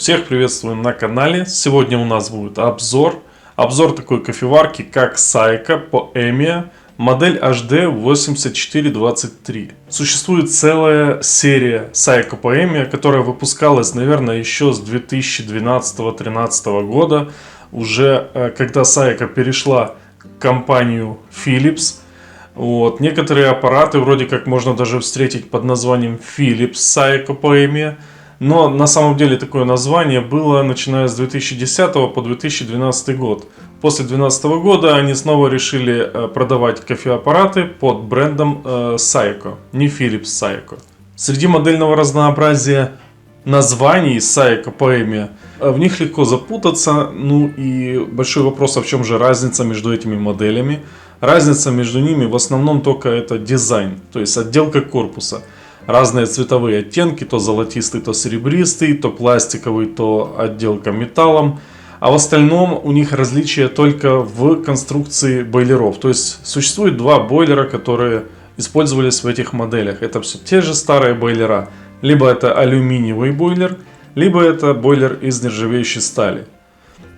Всех приветствую на канале. Сегодня у нас будет обзор такой кофеварки, как Saeco Poemia, модель HD8423. Существует целая серия Saeco Poemia, которая выпускалась, наверное, еще с 2012-2013 года, уже когда Saeco перешла к компанию Philips. Некоторые аппараты вроде как можно даже встретить под названием Philips Saeco Poemia. Но на самом деле такое название было начиная с 2010 по 2012 год. После 2012 года они снова решили продавать кофеаппараты под брендом Saeco, не Philips Saeco. Среди модельного разнообразия названий Saeco Poemia в них легко запутаться. Ну и большой вопрос, а в чем же разница между этими моделями? Разница между ними в основном только это дизайн, то есть отделка корпуса. Разные цветовые оттенки, то золотистый, то серебристый, то пластиковый, то отделка металлом. А в остальном у них различия только в конструкции бойлеров. То есть существует два бойлера, которые использовались в этих моделях. Это все те же старые бойлера. Либо это алюминиевый бойлер, либо это бойлер из нержавеющей стали.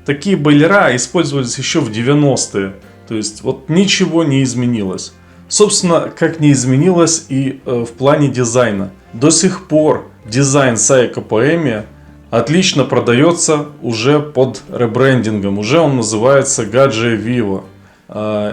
Такие бойлера использовались еще в 90-е. То есть ничего не изменилось. Собственно, как не изменилось и в плане дизайна. До сих пор дизайн Saeco Poemia отлично продается уже под ребрендингом. Уже он называется Gadget Vivo.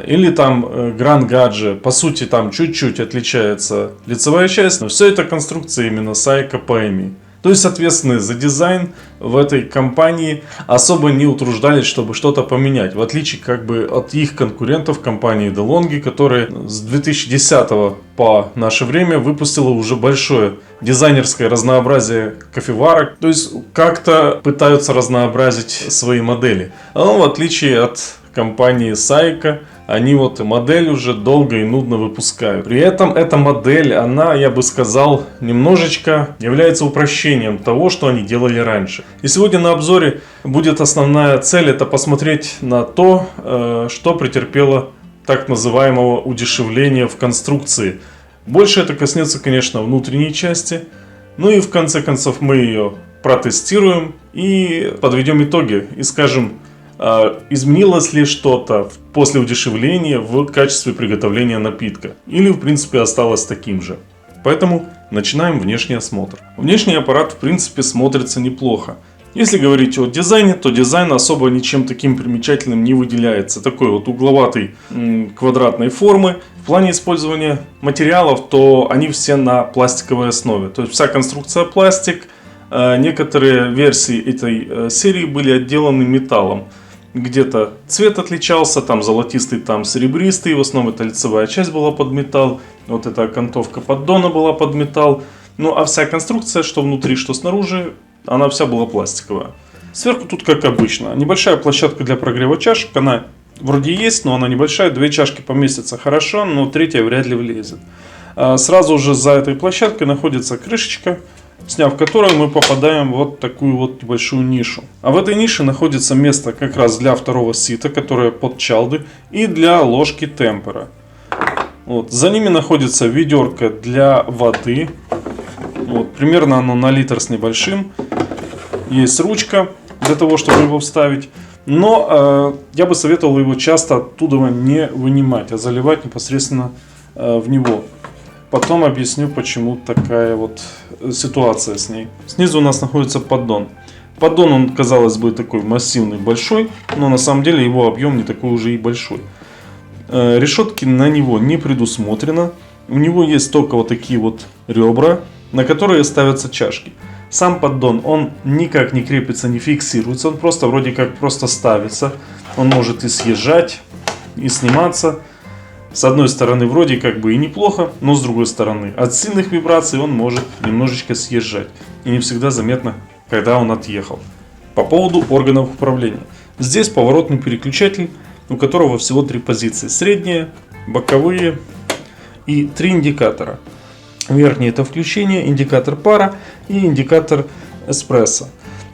Или там Grand Gadget. По сути, там чуть-чуть отличается лицевая часть. Но все это конструкция именно Saeco Poemia. То есть ответственные за дизайн в этой компании особо не утруждались, чтобы что-то поменять. В отличие от их конкурентов компании DeLonghi, которая с 2010 по наше время выпустила уже большое дизайнерское разнообразие кофеварок. То есть как-то пытаются разнообразить свои модели. Но в отличие от компании Saeco, они модель уже долго и нудно выпускают. При этом эта модель, она, я бы сказал, немножечко является упрощением того, что они делали раньше. И сегодня на обзоре будет основная цель, это посмотреть на то, что претерпело так называемого удешевления в конструкции. Больше это коснется, конечно, внутренней части. Ну и в конце концов мы ее протестируем и подведем итоги и скажем, изменилось ли что-то после удешевления в качестве приготовления напитка. Или в принципе осталось таким же. Поэтому начинаем внешний осмотр. Внешний аппарат в принципе смотрится неплохо. Если говорить о дизайне, то дизайн особо ничем таким примечательным не выделяется. Такой угловатой квадратной формы. В плане использования материалов, то они все на пластиковой основе. То есть вся конструкция пластик. Некоторые версии этой серии были отделаны металлом. Где-то цвет отличался, там золотистый, там серебристый. В основном это лицевая часть была под металл. Эта окантовка поддона была под металл. Ну а вся конструкция, что внутри, что снаружи, она вся была пластиковая. Сверху тут как обычно. Небольшая площадка для прогрева чашек. Она вроде есть, но она небольшая. Две чашки поместятся хорошо, но третья вряд ли влезет. Сразу же за этой площадкой находится крышечка, сняв которую мы попадаем в такую небольшую нишу. А в этой нише находится место как раз для второго сита, которое под чалды, и для ложки темпера. За ними находится ведерко для воды. Примерно оно на литр с небольшим. Есть ручка для того, чтобы его вставить. Но я бы советовал его часто оттуда не вынимать, а заливать непосредственно в него. Потом объясню, почему такая ситуация с ней. Снизу у нас находится поддон. Поддон, он, казалось бы, такой массивный, большой, но на самом деле его объем не такой уже и большой. Решетки на него не предусмотрено. У него есть только такие ребра, на которые ставятся чашки. Сам поддон, он никак не крепится, не фиксируется, он просто вроде как ставится. Он может и съезжать, и сниматься. С одной стороны вроде и неплохо, но с другой стороны от сильных вибраций он может немножечко съезжать. И не всегда заметно, когда он отъехал. По поводу органов управления. Здесь поворотный переключатель, у которого всего 3 позиции. Средние, боковые и 3 индикатора. Верхний это включение, индикатор пара и индикатор эспрессо.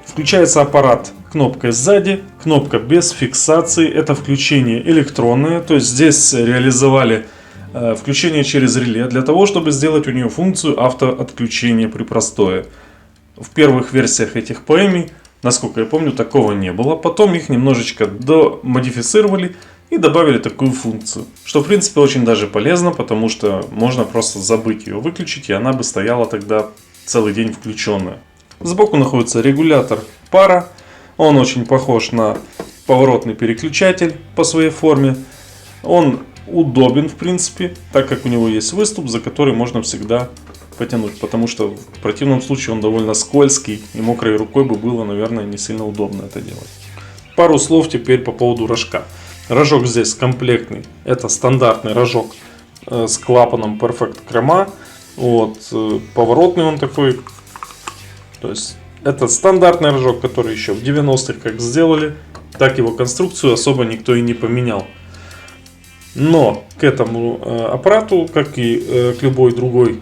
Включается аппарат кнопкой сзади, кнопка без фиксации, это включение электронное, то есть здесь реализовали включение через реле для того, чтобы сделать у нее функцию автоотключения при простое. В первых версиях этих Poemia Насколько я помню, такого не было. Потом их немножечко домодифицировали и добавили такую функцию. Что в принципе очень даже полезно, потому что можно просто забыть ее выключить, и она бы стояла тогда целый день включенная. Сбоку находится регулятор пара. Он очень похож на поворотный переключатель по своей форме. Он удобен в принципе, так как у него есть выступ, за который можно всегда потянуть. Потому что в противном случае он довольно скользкий, и мокрой рукой бы было, наверное, не сильно удобно это делать. Пару слов теперь по поводу рожка. Рожок здесь комплектный. Это стандартный рожок с клапаном Perfect Chroma. Вот, поворотный он такой. То есть это стандартный рожок, который еще в 90-х как сделали, так его конструкцию особо никто и не поменял. Но к этому аппарату, как и к любой другой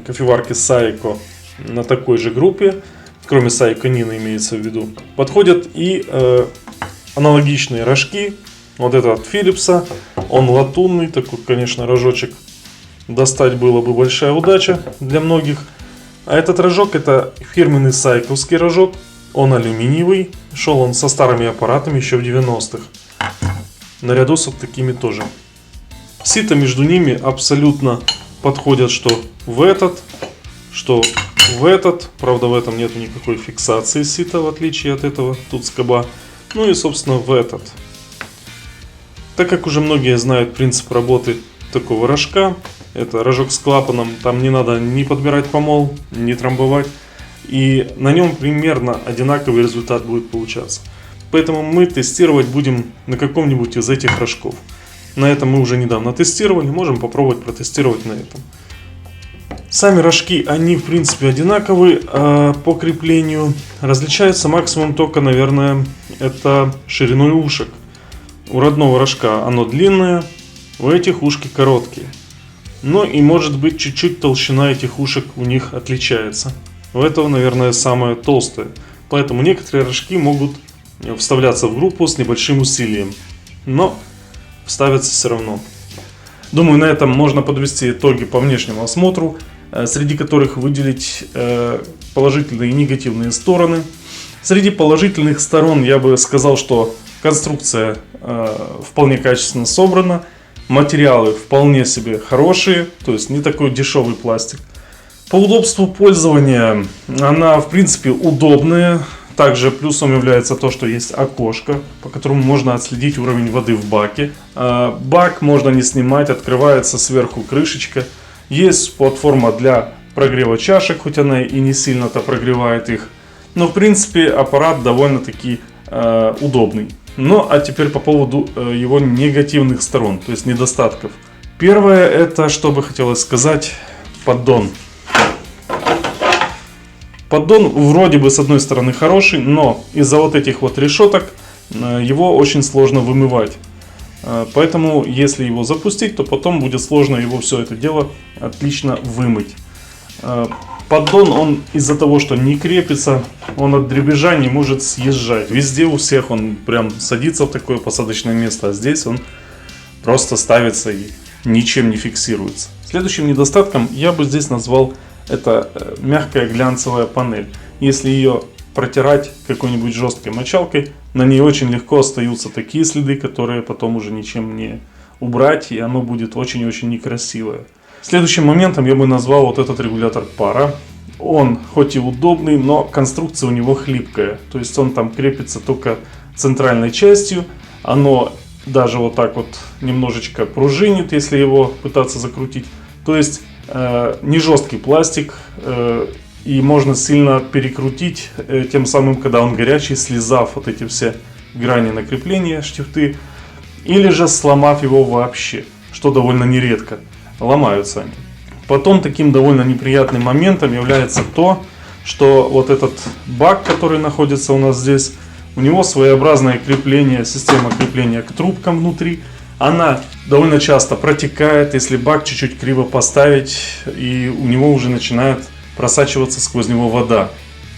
кофеварке Saeco на такой же группе, кроме Saeco Nino имеется в виду, подходят и аналогичные рожки. Вот этот от Philips, он латунный, такой, конечно, рожочек достать было бы большая удача для многих. А этот рожок это фирменный сайковский рожок, он алюминиевый, шел он со старыми аппаратами еще в 90-х, наряду с вот такими тоже. Сито между ними абсолютно подходят, что в этот, правда в этом нет никакой фиксации сита, в отличие от этого, тут скоба, ну и собственно в этот. Так как уже многие знают принцип работы такого рожка, это рожок с клапаном, там не надо ни подбирать помол, ни трамбовать. И на нем примерно одинаковый результат будет получаться. Поэтому мы тестировать будем на каком-нибудь из этих рожков. На этом мы уже недавно тестировали, можем попробовать протестировать на этом. Сами рожки, они в принципе одинаковые по креплению. Различаются максимум только, наверное, это шириной ушек. У родного рожка оно длинное, у этих ушки короткие. Ну и может быть чуть-чуть толщина этих ушек у них отличается. У этого, наверное, самое толстое. Поэтому некоторые рожки могут вставляться в группу с небольшим усилием. Но вставятся все равно. Думаю, на этом можно подвести итоги по внешнему осмотру, среди которых выделить положительные и негативные стороны. Среди положительных сторон я бы сказал, что конструкция вполне качественно собрана. Материалы вполне себе хорошие, то есть не такой дешевый пластик. По удобству пользования она в принципе удобная. Также плюсом является то, что есть окошко, по которому можно отследить уровень воды в баке. Бак можно не снимать, открывается сверху крышечка. Есть платформа для прогрева чашек, хоть она и не сильно-то прогревает их. Но в принципе аппарат довольно-таки удобный. Ну а теперь по поводу его негативных сторон, то есть недостатков. Первое, это, что бы хотелось сказать, поддон. Поддон вроде бы с одной стороны хороший, но из-за вот этих вот решеток его очень сложно вымывать. Поэтому если его запустить, то потом будет сложно его все это дело отлично вымыть. Поддон, он из-за того, что не крепится, он от дребезжа не может съезжать. Везде у всех он прям садится в такое посадочное место, а здесь он просто ставится и ничем не фиксируется. Следующим недостатком я бы здесь назвал это мягкая глянцевая панель. Если ее протирать какой-нибудь жесткой мочалкой, на ней очень легко остаются такие следы, которые потом уже ничем не убрать, и оно будет очень-очень некрасивое. Следующим моментом я бы назвал вот этот регулятор пара. Он хоть и удобный, но конструкция у него хлипкая. То есть он там крепится только центральной частью. Оно даже вот так вот немножечко пружинит, если его пытаться закрутить. То есть не жесткий пластик, и можно сильно перекрутить, тем самым, когда он горячий, слезав вот эти все грани на крепление, штифты, или же сломав его вообще, что довольно нередко. Ломаются они. Потом таким довольно неприятным моментом является то, что вот этот бак, который находится у нас здесь, у него своеобразное крепление, система крепления к трубкам внутри. Она довольно часто протекает, если бак чуть-чуть криво поставить, и у него уже начинает просачиваться сквозь него вода.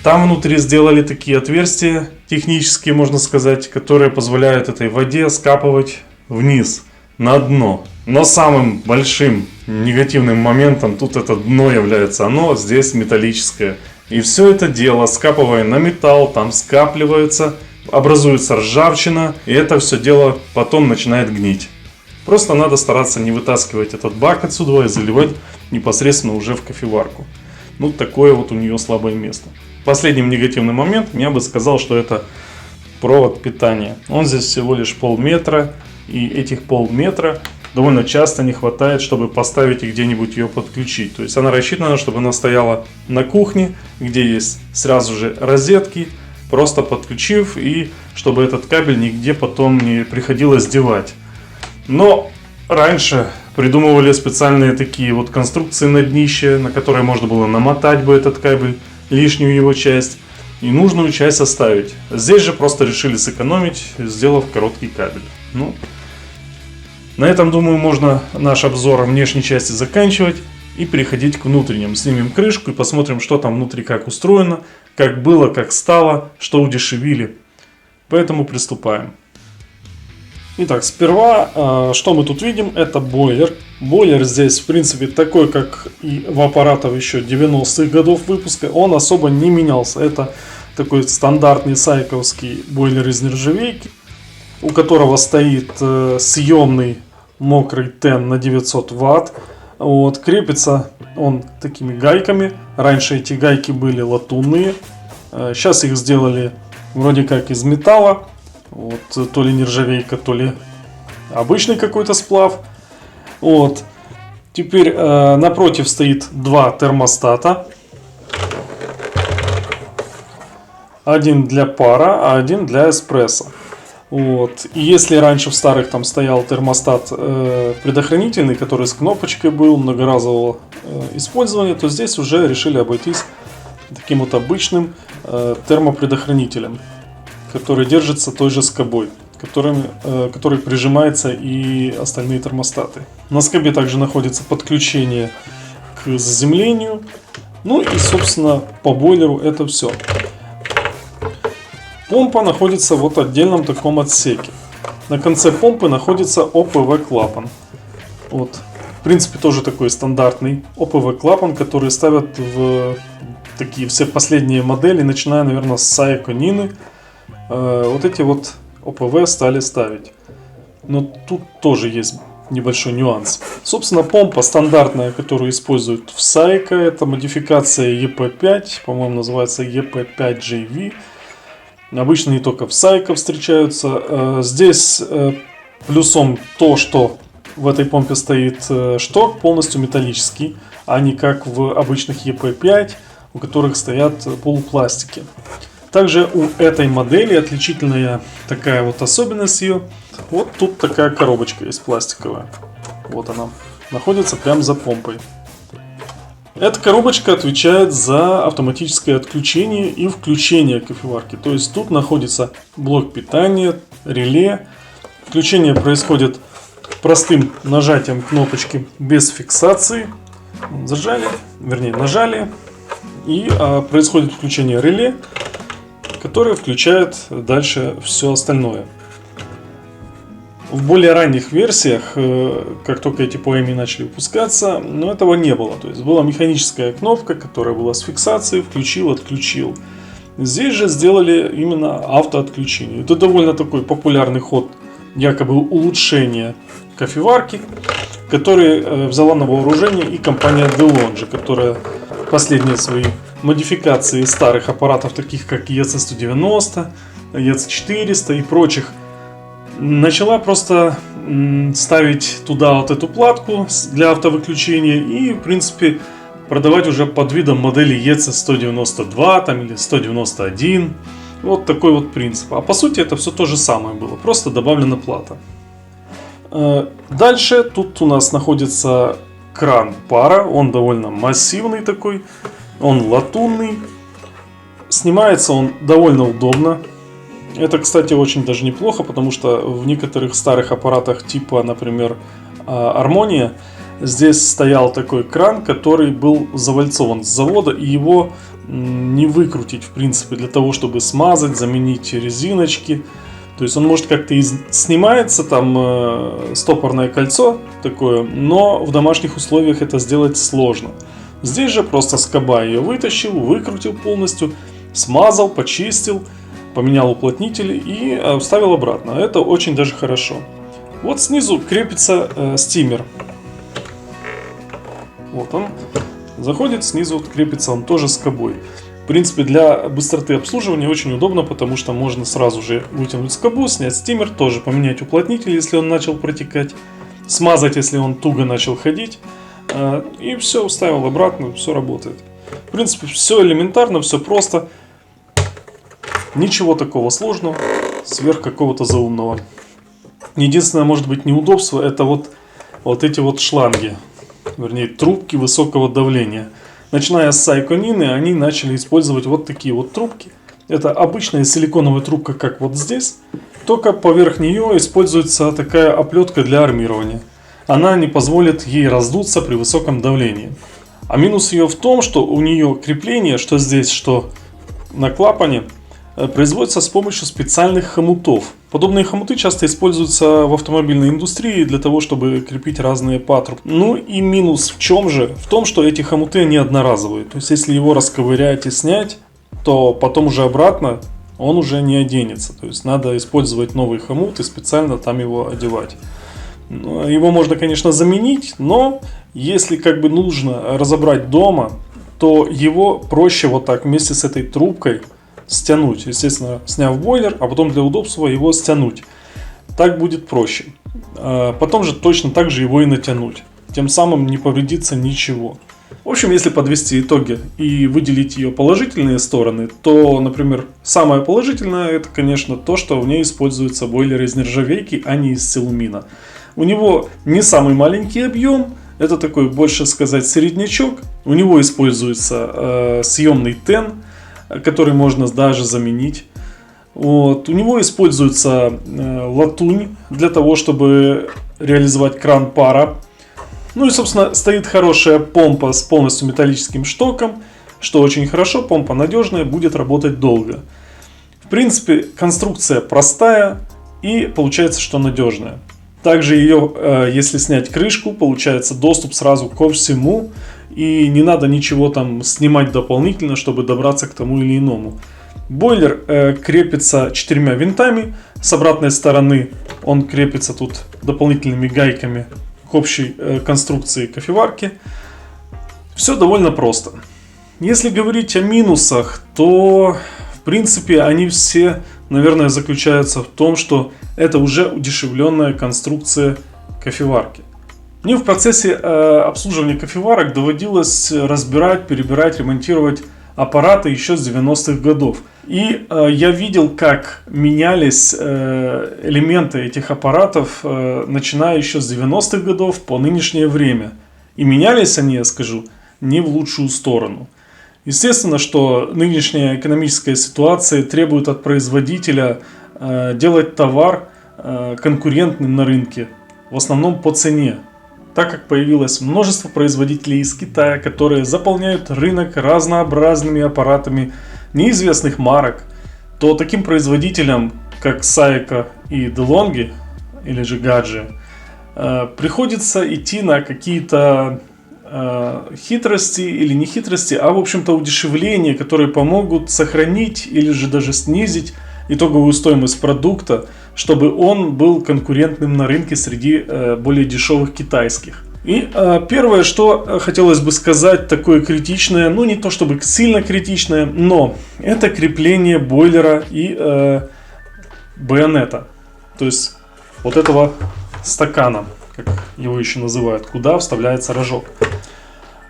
Там внутри сделали такие отверстия, технические, можно сказать, которые позволяют этой воде скапывать вниз, на дно. Но самым большим негативным моментом тут это дно является. Оно здесь металлическое. И все это дело, скапывая на металл, там скапливается, образуется ржавчина, и это все дело потом начинает гнить. Просто надо стараться не вытаскивать этот бак отсюда и заливать непосредственно уже в кофеварку. Ну, такое вот у нее слабое место. Последним негативным моментом я бы сказал, что это провод питания. Он здесь всего лишь полметра, и этих полметра довольно часто не хватает, чтобы поставить и где-нибудь ее подключить. То есть она рассчитана, чтобы она стояла на кухне, где есть сразу же розетки, просто подключив, и чтобы этот кабель нигде потом не приходилось девать. Но раньше придумывали специальные такие вот конструкции на днище, на которые можно было намотать бы этот кабель, лишнюю его часть, и нужную часть оставить. Здесь же просто решили сэкономить, сделав короткий кабель. Ну, на этом, думаю, можно наш обзор внешней части заканчивать и переходить к внутренним. Снимем крышку и посмотрим, что там внутри, как устроено, как было, как стало, что удешевили. Поэтому приступаем. Итак, сперва, что мы тут видим, это бойлер. Бойлер здесь, в принципе, такой, как и в аппаратах еще 90-х годов выпуска. Он особо не менялся. Это такой стандартный сайковский бойлер из нержавейки, у которого стоит съемный мокрый тен на 900 Вт. Вот, крепится он такими гайками. Раньше эти гайки были латунные. Сейчас их сделали вроде как из металла. Вот, то ли нержавейка, то ли обычный какой-то сплав. Вот. Теперь напротив стоит два термостата. Один для пара, а один для эспрессо. Вот. И если раньше в старых там стоял термостат предохранительный, который с кнопочкой был, многоразового использования, то здесь уже решили обойтись таким вот обычным термопредохранителем, который держится той же скобой, который прижимается и остальные термостаты. На скобе также находится подключение к заземлению. Ну и, собственно, по бойлеру это все. Помпа находится вот в отдельном таком отсеке. На конце помпы находится ОПВ клапан. Вот. В принципе, тоже такой стандартный ОПВ клапан, который ставят в такие все последние модели, начиная, наверное, с Saeco Nины. Вот эти вот ОПВ стали ставить. Но тут тоже есть небольшой нюанс. Собственно, помпа стандартная, которую используют в Saeco, это модификация EP5, по-моему, называется EP5JV. Обычно не только в Saeco встречаются. Здесь плюсом то, что в этой помпе стоит шток полностью металлический, а не как в обычных EP5, у которых стоят полупластики. Также у этой модели отличительная такая вот особенность ее. Вот тут такая коробочка есть пластиковая. Вот она. Находится прямо за помпой. Эта коробочка отвечает за автоматическое отключение и включение кофеварки. То есть тут находится блок питания, реле. Включение происходит простым нажатием кнопочки без фиксации. Зажали, вернее нажали. И происходит включение реле, которое включает дальше все остальное. В более ранних версиях, как только эти ПМИ начали выпускаться, но этого не было. То есть была механическая кнопка, которая была с фиксацией, включил, отключил. Здесь же сделали именно автоотключение. Это довольно такой популярный ход, якобы улучшения кофеварки, который взяла на вооружение и компания Delonghi, которая последние свои модификации старых аппаратов, таких как EC190, EC400 и прочих, начала просто ставить туда вот эту платку для автовыключения и, в принципе, продавать уже под видом модели EC192 там, или 191. Вот такой вот принцип. А по сути это все то же самое было, просто добавлена плата. Дальше тут у нас находится кран пара, он довольно массивный такой, он латунный. Снимается он довольно удобно. Это, кстати, очень даже неплохо, потому что в некоторых старых аппаратах типа, например, Harmonia, здесь стоял такой кран, который был завальцован с завода, и его не выкрутить, в принципе, для того, чтобы смазать, заменить резиночки. То есть он может как-то снимается, там стопорное кольцо такое, но в домашних условиях это сделать сложно. Здесь же просто скоба ее вытащил, выкрутил полностью, смазал, почистил, поменял уплотнители и вставил обратно. Это очень даже хорошо. Вот снизу крепится стимер. Вот он заходит, снизу крепится он тоже скобой. В принципе, для быстроты обслуживания очень удобно, потому что можно сразу же вытянуть скобу, снять стимер, тоже поменять уплотнитель, если он начал протекать, смазать, если он туго начал ходить, и все, вставил обратно, все работает. В принципе, все элементарно, все просто, ничего такого сложного, сверх какого-то заумного. Единственное, может быть, неудобство, это вот эти вот шланги, вернее, трубки высокого давления. Начиная с Seiko Nины, они начали использовать вот такие вот трубки. Это обычная силиконовая трубка, как вот здесь, только поверх нее используется такая оплетка для армирования. Она не позволит ей раздуться при высоком давлении. А минус ее в том, что у нее крепление, что здесь, что на клапане, производится с помощью специальных хомутов. Подобные хомуты часто используются в автомобильной индустрии для того, чтобы крепить разные патрубки. Ну и минус в чем же? В том, что эти хомуты не одноразовые. То есть если его расковырять и снять, то потом уже обратно он уже не оденется. То есть надо использовать новый хомут и специально там его одевать. Его можно, конечно, заменить, но если как бы нужно разобрать дома, то его проще вот так вместе с этой трубкой стянуть, естественно, сняв бойлер, а потом для удобства его стянуть. Так будет проще. Потом же точно так же его и натянуть. Тем самым не повредится ничего. В общем, если подвести итоги и выделить ее положительные стороны, то, например, самое положительное, это, конечно, то, что в ней используется бойлер из нержавейки, а не из силумина. У него не самый маленький объем, это такой, больше сказать, среднячок. У него используется съемный тен, который можно даже заменить. Вот. У него используется латунь для того, чтобы реализовать кран пара. Ну и, собственно, стоит хорошая помпа с полностью металлическим штоком, что очень хорошо, помпа надежная, будет работать долго. В принципе, конструкция простая и получается, что надежная. Также ее, если снять крышку, получается доступ сразу ко всему. И не надо ничего там снимать дополнительно, чтобы добраться к тому или иному. Бойлер крепится 4 винтами. С обратной стороны он крепится тут дополнительными гайками к общей конструкции кофеварки. Все довольно просто. Если говорить о минусах, то в принципе они все, наверное, заключаются в том, что это уже удешевленная конструкция кофеварки. Мне в процессе обслуживания кофеварок доводилось разбирать, перебирать, ремонтировать аппараты еще с 90-х годов. И я видел, как менялись элементы этих аппаратов, начиная еще с 90-х годов по нынешнее время. И менялись они, я скажу, не в лучшую сторону. Естественно, что нынешняя экономическая ситуация требует от производителя делать товар конкурентным на рынке, в основном по цене. Так как появилось множество производителей из Китая, которые заполняют рынок разнообразными аппаратами неизвестных марок, то таким производителям, как Seiko и DeLonghi, или же Gadget, приходится идти на какие-то хитрости или не хитрости, а в общем-то удешевления, которые помогут сохранить или же даже снизить итоговую стоимость продукта, чтобы он был конкурентным на рынке среди более дешевых китайских. И первое, что хотелось бы сказать, такое критичное, ну не то чтобы сильно критичное, но это крепление бойлера и байонета. То есть вот этого стакана, как его еще называют, куда вставляется рожок.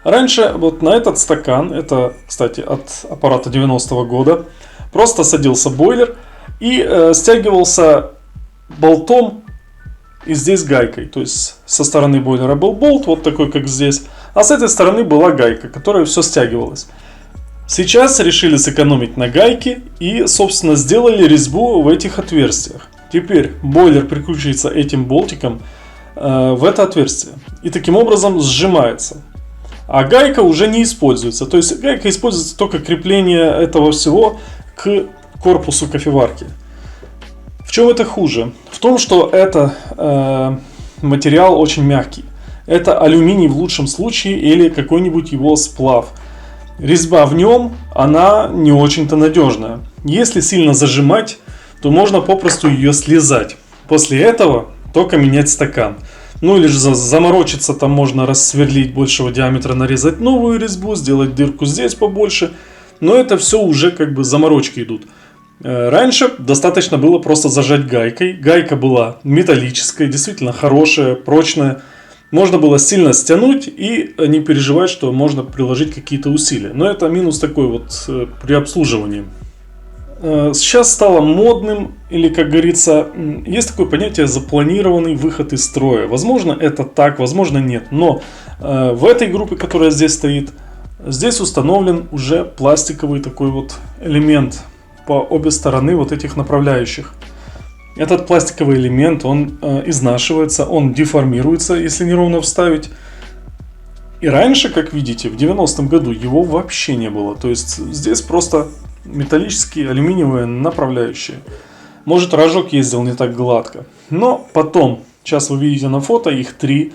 Раньше вот на этот стакан, это, кстати, от аппарата 90-го года, просто садился бойлер и стягивался болтом и здесь гайкой. То есть со стороны бойлера был болт, вот такой как здесь, а с этой стороны была гайка, которая все стягивалась. Сейчас решили сэкономить на гайке и, собственно, сделали резьбу в этих отверстиях. Теперь бойлер прикручивается этим болтиком в это отверстие и таким образом сжимается. А гайка уже не используется. То есть гайка используется только крепление этого всего к корпусу кофеварки. В чем это хуже? В том, что это материал очень мягкий. Это алюминий в лучшем случае или какой-нибудь его сплав. Резьба в нем, она не очень-то надежная. Если сильно зажимать, то можно попросту ее слезать. После этого только менять стакан. Ну или же заморочиться, там можно рассверлить большего диаметра, нарезать новую резьбу, сделать дырку здесь побольше. Но это все уже как бы заморочки идут. Раньше достаточно было просто зажать гайкой. Гайка была металлическая, действительно хорошая, прочная. Можно было сильно стянуть и не переживать, что можно приложить какие-то усилия. Но это минус такой вот при обслуживании. Сейчас стало модным, или, как говорится, есть такое понятие запланированный выход из строя. Возможно, это так, возможно, нет. Но в этой группе, которая здесь стоит, здесь установлен уже пластиковый такой вот элемент по обе стороны вот этих направляющих. Этот пластиковый элемент, он изнашивается, он деформируется, если неровно вставить. И раньше, как видите, в 90-м году его вообще не было. То есть здесь просто металлические алюминиевые направляющие. Может, рожок ездил не так гладко. Но потом, сейчас вы видите на фото, их три.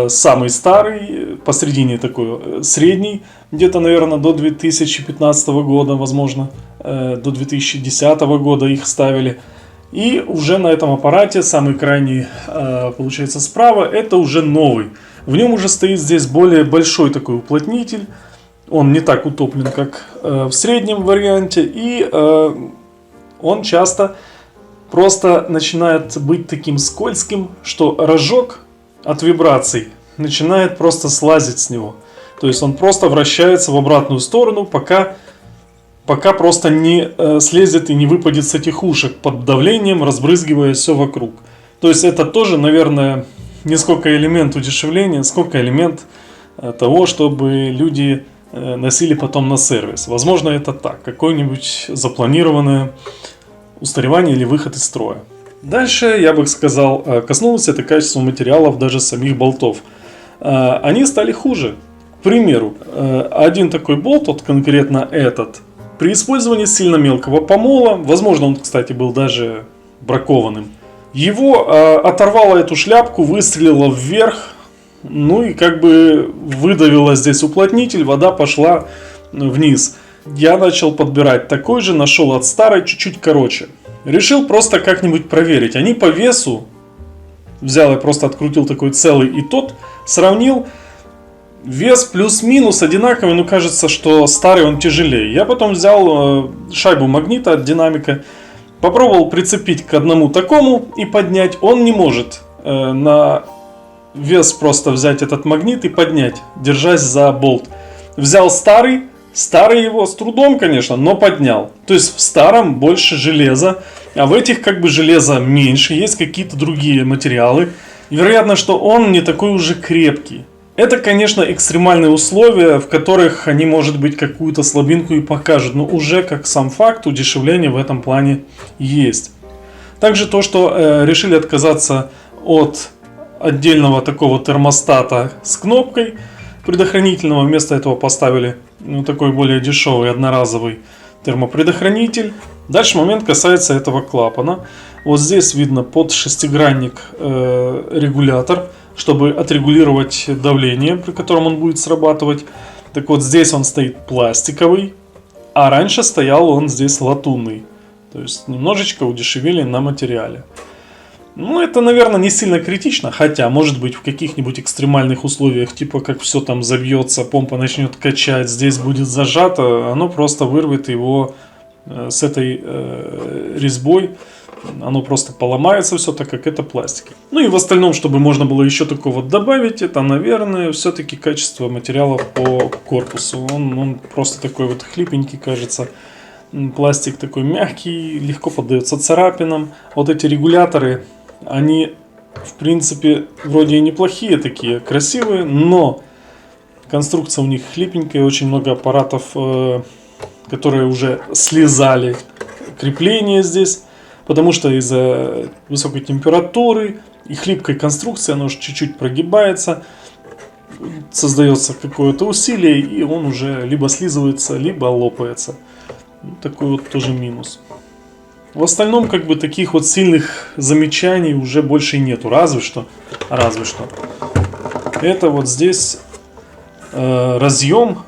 Самый старый, посередине такой средний, где-то, наверное, до 2015 года, возможно, до 2010 года их ставили. И уже на этом аппарате, самый крайний, получается, справа, это уже новый. В нем уже стоит здесь более большой такой уплотнитель. Он не так утоплен, как в среднем варианте. И он часто просто начинает быть таким скользким, что рожок от вибраций начинает просто слазить с него. То есть он просто вращается в обратную сторону, пока просто не слезет и не выпадет с этих ушек под давлением, разбрызгивая все вокруг. То есть это тоже, наверное, не сколько элемент удешевления, сколько элемент того, чтобы люди носили потом на сервис. Возможно, это так, какое-нибудь запланированное устаревание или выход из строя. Дальше, я бы сказал, коснулось это качества материалов даже самих болтов. Они стали хуже. К примеру, один такой болт, вот конкретно этот, при использовании сильно мелкого помола, возможно, он, кстати, был даже бракованным, его оторвало эту шляпку, выстрелило вверх, ну и как бы выдавило здесь уплотнитель, вода пошла вниз. Я начал подбирать такой же, нашел от старой чуть-чуть короче. Решил просто как-нибудь проверить. Они по весу, взял и просто открутил такой целый, и тот сравнил. Вес плюс-минус одинаковый, но кажется, что старый он тяжелее. Я потом взял шайбу магнита от динамика, попробовал прицепить к одному такому и поднять. Он не может на вес просто взять этот магнит и поднять, держась за болт. Взял старый его с трудом, конечно, но поднял. То есть в старом больше железа, а в этих как бы железа меньше, есть какие-то другие материалы. Вероятно, что он не такой уже крепкий. Это, конечно, экстремальные условия, в которых они, может быть, какую-то слабинку и покажут. Но уже как сам факт удешевление в этом плане есть. Также то, что решили отказаться от отдельного такого термостата с кнопкой предохранительного. Вместо этого поставили такой более дешевый одноразовый термопредохранитель. Дальше момент касается этого клапана. Вот здесь видно под шестигранник регулятор, чтобы отрегулировать давление, при котором он будет срабатывать. Так вот, здесь он стоит пластиковый, а раньше стоял он здесь латунный. То есть немножечко удешевили на материале. Ну, это, наверное, не сильно критично, хотя, может быть, в каких-нибудь экстремальных условиях, типа как все там забьется, помпа начнет качать, здесь будет зажато, оно просто вырвет его с этой резьбой. Оно просто поломается все, так как это пластик. Ну и в остальном, чтобы можно было еще такого добавить, это, наверное, все-таки качество материалов по корпусу. Он просто такой вот хлипенький, кажется. Пластик такой мягкий, легко поддается царапинам. Вот эти регуляторы, они, в принципе, вроде и неплохие такие, красивые, но конструкция у них хлипенькая. Очень много аппаратов, которые уже слезали крепление здесь. Потому что из-за высокой температуры и хлипкой конструкции оно чуть-чуть прогибается, создается какое-то усилие, и он уже либо слизывается, либо лопается. Такой вот тоже минус. В остальном, как бы, таких вот сильных замечаний уже больше и нету, разве что. Это вот здесь разъем,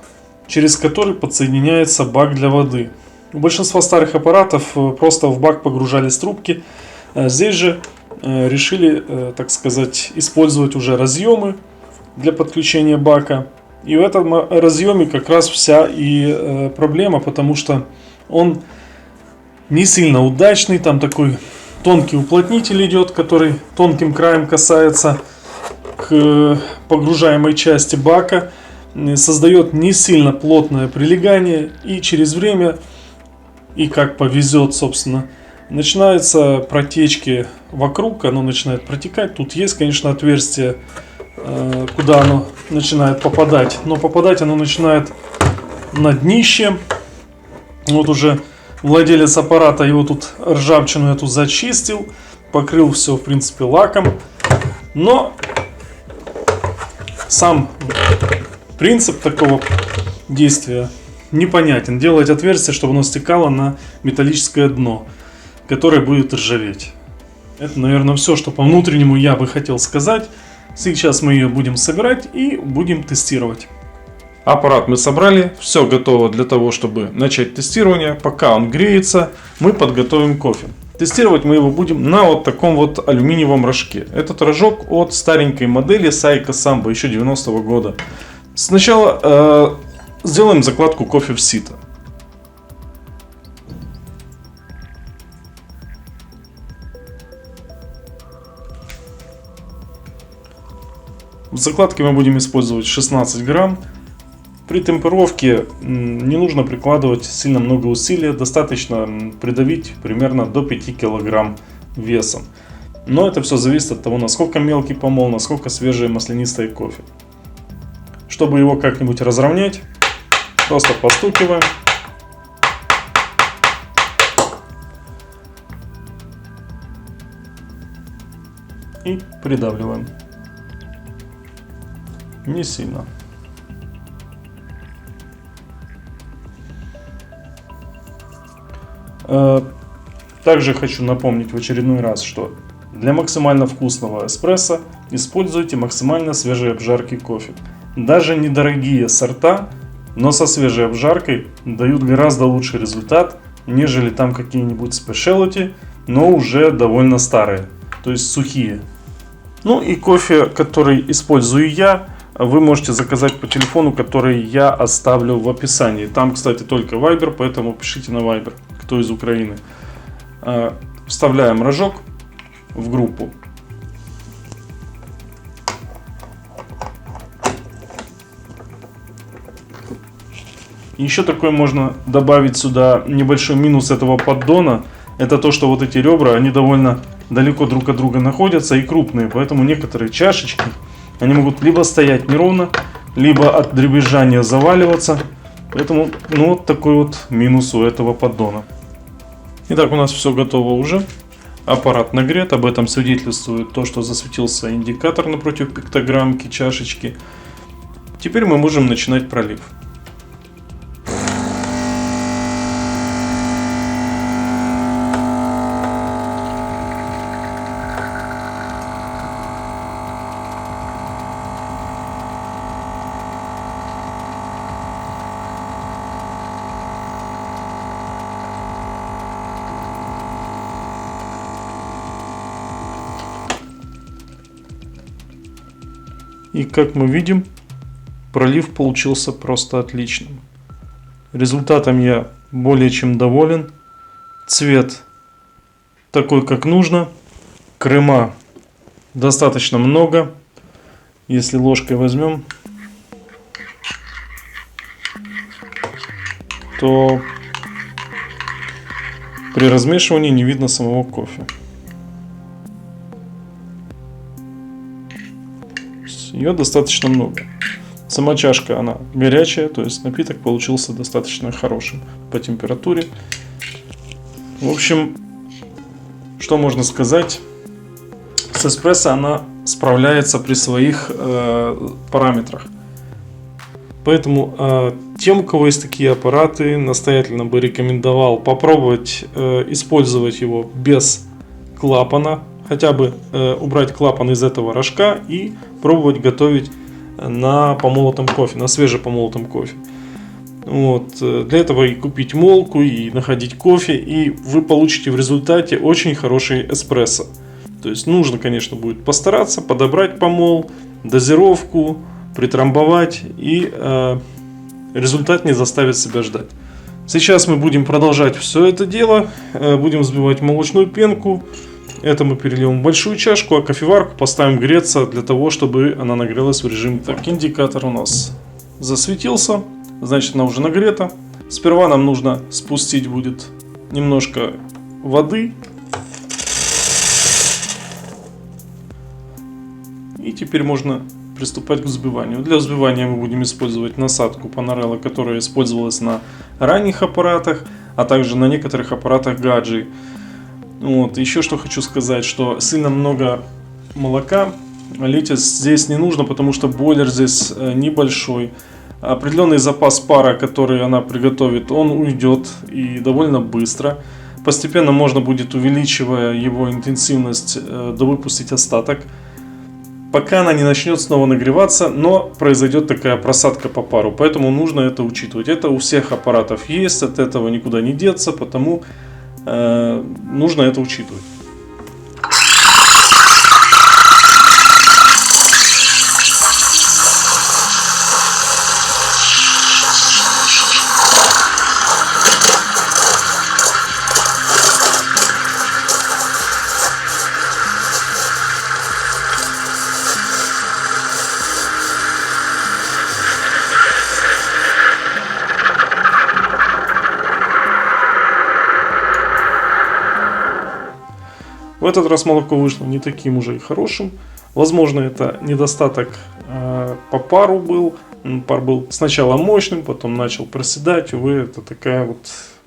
через который подсоединяется бак для воды. У большинства старых аппаратов просто в бак погружались трубки. Здесь же решили, так сказать, использовать уже разъемы для подключения бака. И в этом разъеме как раз вся и проблема, потому что он не сильно удачный. Там такой тонкий уплотнитель идет, который тонким краем касается к погружаемой части бака. Создает не сильно плотное прилегание. И через время, и как повезет, собственно, начинаются протечки вокруг. Оно начинает протекать. Тут есть, конечно, отверстие, куда оно начинает попадать, но попадать оно начинает на днище. Вот уже владелец аппарата его тут ржавчину эту зачистил, покрыл все в принципе лаком, но сам принцип такого действия непонятен. Делать отверстие, чтобы оно стекало на металлическое дно, которое будет ржаветь. Это, наверное, все, что по внутреннему я бы хотел сказать. Сейчас мы ее будем собирать и будем тестировать. Аппарат мы собрали, все готово для того, чтобы начать тестирование. Пока он греется, мы подготовим кофе. Тестировать мы его будем на вот таком вот алюминиевом рожке. Этот рожок от старенькой модели Saika Sambo еще 90-го года. Сначала сделаем закладку кофе в сито. В закладке мы будем использовать 16 грамм. При темперовке не нужно прикладывать сильно много усилий, достаточно придавить примерно до 5 кг весом. Но это все зависит от того, насколько мелкий помол, насколько свежее маслянистое кофе. Чтобы его как-нибудь разровнять, просто постукиваем. И придавливаем. Не сильно. Также хочу напомнить в очередной раз, что для максимально вкусного эспрессо используйте максимально свежие обжарки кофе. Даже недорогие сорта, но со свежей обжаркой дают гораздо лучший результат, нежели там какие-нибудь спешиалити, но уже довольно старые, то есть сухие. Ну и кофе, который использую я, вы можете заказать по телефону, который я оставлю в описании. Там, кстати, только Viber, поэтому пишите на Viber, кто из Украины. Вставляем рожок в группу. Еще такой можно добавить сюда небольшой минус этого поддона. Это то, что вот эти ребра, они довольно далеко друг от друга находятся и крупные. Поэтому некоторые чашечки, они могут либо стоять неровно, либо от дребезжания заваливаться. Поэтому, ну, вот такой вот минус у этого поддона. Итак, у нас все готово уже. Аппарат нагрет. Об этом свидетельствует то, что засветился индикатор напротив пиктограммки чашечки. Теперь мы можем начинать пролив. И как мы видим, пролив получился просто отличным. Результатом я более чем доволен. Цвет такой, как нужно. Крема достаточно много. Если ложкой возьмем, то при размешивании не видно самого кофе. Ее достаточно много. Сама чашка, она горячая, то есть напиток получился достаточно хорошим по температуре. В общем, что можно сказать? С эспрессо она справляется при своих параметрах. Поэтому тем, у кого есть такие аппараты, настоятельно бы рекомендовал попробовать использовать его без клапана. Хотя бы убрать клапан из этого рожка и пробовать готовить на помолотом кофе, на свежепомолотом кофе. Вот. Для этого и купить молку, и находить кофе, и вы получите в результате очень хороший эспрессо. То есть нужно, конечно, будет постараться подобрать помол, дозировку, притрамбовать, и результат не заставит себя ждать. Сейчас мы будем продолжать все это дело, будем взбивать молочную пенку. Это мы перельем в большую чашку, а кофеварку поставим греться для того, чтобы она нагрелась в режиме. Так, индикатор у нас засветился, значит, она уже нагрета. Сперва нам нужно спустить будет немножко воды. И теперь можно приступать к взбиванию. Для взбивания мы будем использовать насадку Panarello, которая использовалась на ранних аппаратах, а также на некоторых аппаратах Gadget. Вот. Еще что хочу сказать, что сильно много молока лить здесь не нужно, потому что бойлер здесь небольшой. Определенный запас пара, который она приготовит, он уйдет и довольно быстро. Постепенно можно будет, увеличивая его интенсивность, довыпустить остаток, пока она не начнет снова нагреваться, но произойдет такая просадка по пару, поэтому нужно это учитывать. Это у всех аппаратов есть, от этого никуда не деться, потому нужно это учитывать. В этот раз молоко вышло не таким уже и хорошим. Возможно, это недостаток по пару был. Пар был сначала мощным, потом начал проседать. Увы, это такая вот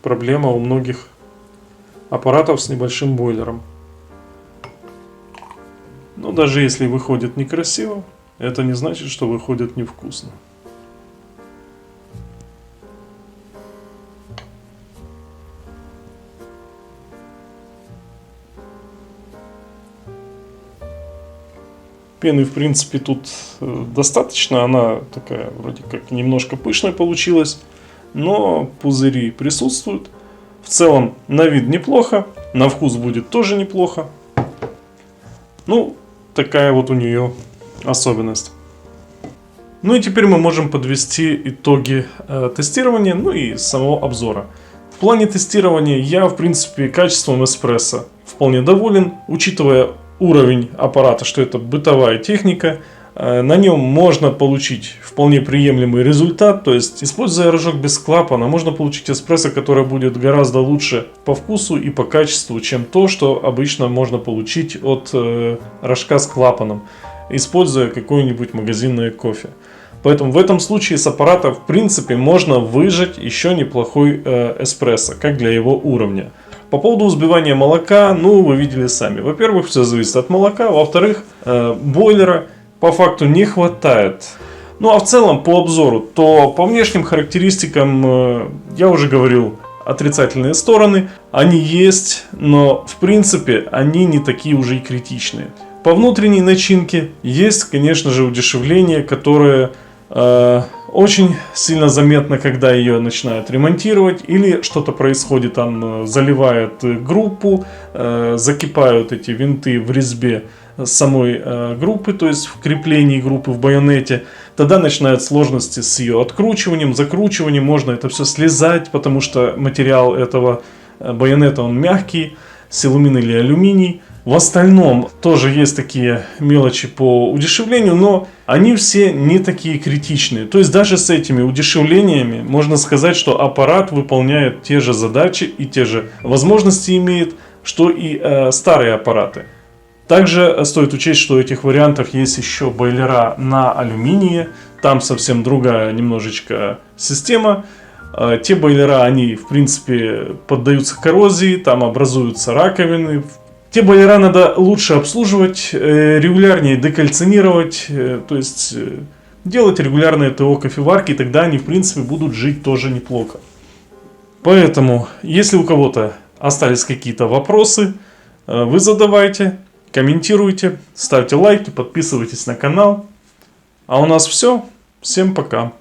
проблема у многих аппаратов с небольшим бойлером. Но даже если выходит некрасиво, это не значит, что выходит невкусно. Пены, в принципе, тут достаточно. Она такая вроде как немножко пышная получилась, но пузыри присутствуют. В целом на вид неплохо, на вкус будет тоже неплохо. Ну, такая вот у нее особенность. Ну и теперь мы можем подвести итоги тестирования, ну и самого обзора. В плане тестирования я, в принципе, качеством эспрессо вполне доволен, учитывая уровень аппарата, что это бытовая техника. На нем можно получить вполне приемлемый результат, то есть, используя рожок без клапана, можно получить эспрессо, которое будет гораздо лучше по вкусу и по качеству, чем то, что обычно можно получить от рожка с клапаном, используя какое-нибудь магазинное кофе. Поэтому в этом случае с аппарата, в принципе, можно выжать еще неплохой эспрессо, как для его уровня. По поводу взбивания молока, ну, вы видели сами. Во-первых, все зависит от молока. Во-вторых, бойлера по факту не хватает. Ну, а в целом, по обзору, то по внешним характеристикам, я уже говорил, отрицательные стороны. Они есть, но, в принципе, они не такие уже и критичные. По внутренней начинке есть, конечно же, удешевление, которое очень сильно заметно, когда ее начинают ремонтировать, или что-то происходит, там заливает группу, закипают эти винты в резьбе самой группы, то есть в креплении группы в байонете. Тогда начинают сложности с ее откручиванием, закручиванием, можно это все слезать, потому что материал этого байонета, он мягкий, силумин или алюминий. В остальном тоже есть такие мелочи по удешевлению, но они все не такие критичные. То есть даже с этими удешевлениями можно сказать, что аппарат выполняет те же задачи и те же возможности имеет, что и старые аппараты. Также стоит учесть, что в этих вариантах есть еще бойлера на алюминии. Там совсем другая немножечко система. Те бойлера, они в принципе поддаются коррозии, там образуются раковины. Те бойлера надо лучше обслуживать, регулярнее декальцинировать, то есть делать регулярные ТО кофеварки, тогда они в принципе будут жить тоже неплохо. Поэтому, если у кого-то остались какие-то вопросы, вы задавайте, комментируйте, ставьте лайки, подписывайтесь на канал. А у нас все. Всем пока.